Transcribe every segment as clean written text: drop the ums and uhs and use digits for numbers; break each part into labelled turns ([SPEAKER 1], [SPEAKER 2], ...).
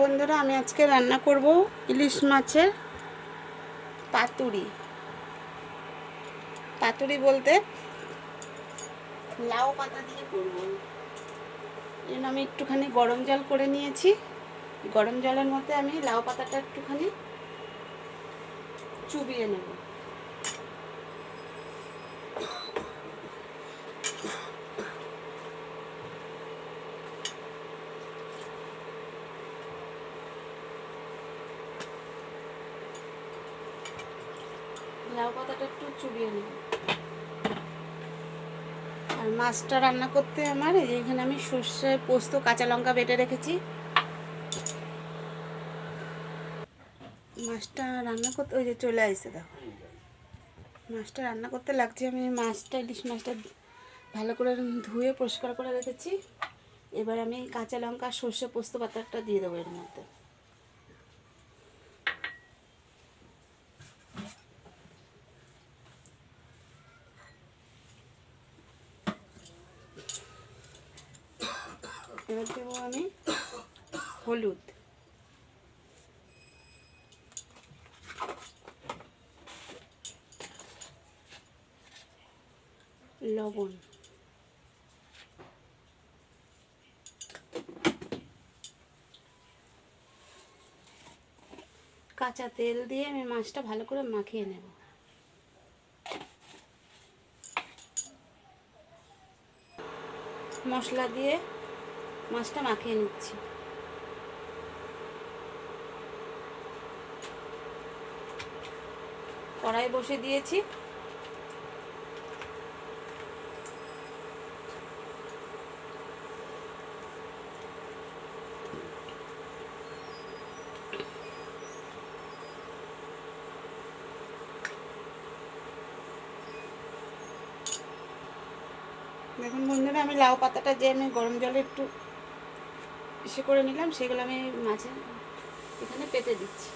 [SPEAKER 1] বন্ধুরা, আমি আজকে রান্না করব ইলিশ মাছের পাতুরি। পাতুরি বলতে লাউ পাতা দিয়ে করব। এর আমি একটুখানি গরম জল করে নিয়েছি। গরম জলের মধ্যে আমি লাউ পাতাটা একটুখানি চুবিয়ে নেব। লাউ পাতাটা একটু চুবিয়ে নেব। আর মাছটা রান্না করতে আমার এখানে আমি সর্ষে, পোস্ত, কাঁচা লঙ্কা বেটে রেখেছি। মাছটা রান্না করতে ওই যে চলে আসছে, দেখো মাছটা রান্না করতে লাগছে। আমি ইলিশ মাছটা ভালো করে ধুয়ে পরিষ্কার করে রেখেছি। এবার আমি কাঁচা লঙ্কা, সর্ষে, পোস্ত পাতাটা দিয়ে দেবো এর মধ্যে। এবার দেবো আমি হলুদ, লবণ, কাঁচা তেল দিয়ে আমি মাছটা ভালো করে মাখিয়ে নেব। মশলা দিয়ে মাছটা মাখিয়ে নিচ্ছি। কড়াই বসে দিয়েছি। দেখুন বন্ধুরা, আমি লাউ পাতাটা যে আমি গরম জলে একটু ইসে করে নিলাম, সেগুলো আমি মাছে এখানে পেতে দিচ্ছি।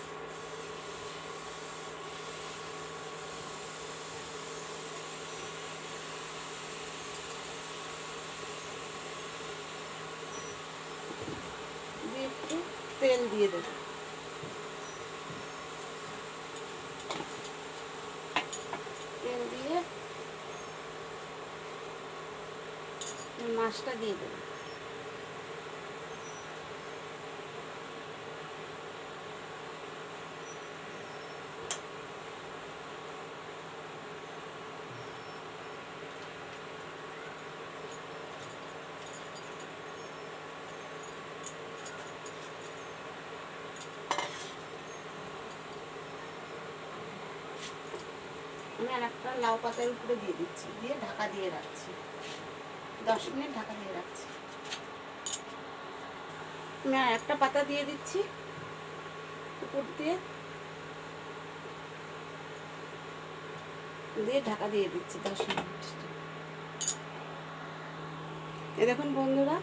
[SPEAKER 1] দিয়ে একটু তেল দিয়ে দেবো। তেল দিয়ে মাছটা দিয়ে দেবো। আমি আর একটা লাউ পাতার উপরে দিয়ে দিচ্ছি, দিয়ে ঢাকা দিয়ে রাখছি। 10 মিনিট ঢাকা দিয়ে রাখছি। আমি আর একটা পাতা দিয়ে দিচ্ছি উপর দিয়ে, দিয়ে ঢাকা দিয়ে দিচ্ছি 10 মিনিট। এ দেখুন বন্ধুরা,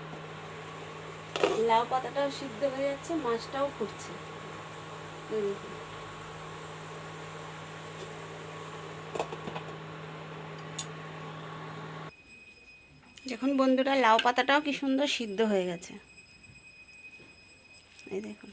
[SPEAKER 1] লাউ পাতাটাও সিদ্ধ হয়ে যাচ্ছে, মাছটাও ফুটছে। দেখুন বন্ধুরা, লাউ পাতাটাও কি সুন্দর সিদ্ধ হয়ে গেছে। এই দেখুন।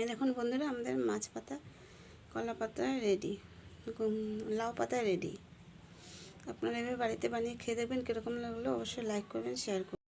[SPEAKER 1] এই দেখুন বন্ধুরা, আমাদের মাছ পাতা, কলা পাতা রেডি, লাউ পাতা রেডি। আপনারা এভাবে বাড়িতে বানিয়ে খেয়ে দেখবেন কীরকম লাগলো। অবশ্যই লাইক করবেন, শেয়ার করবেন।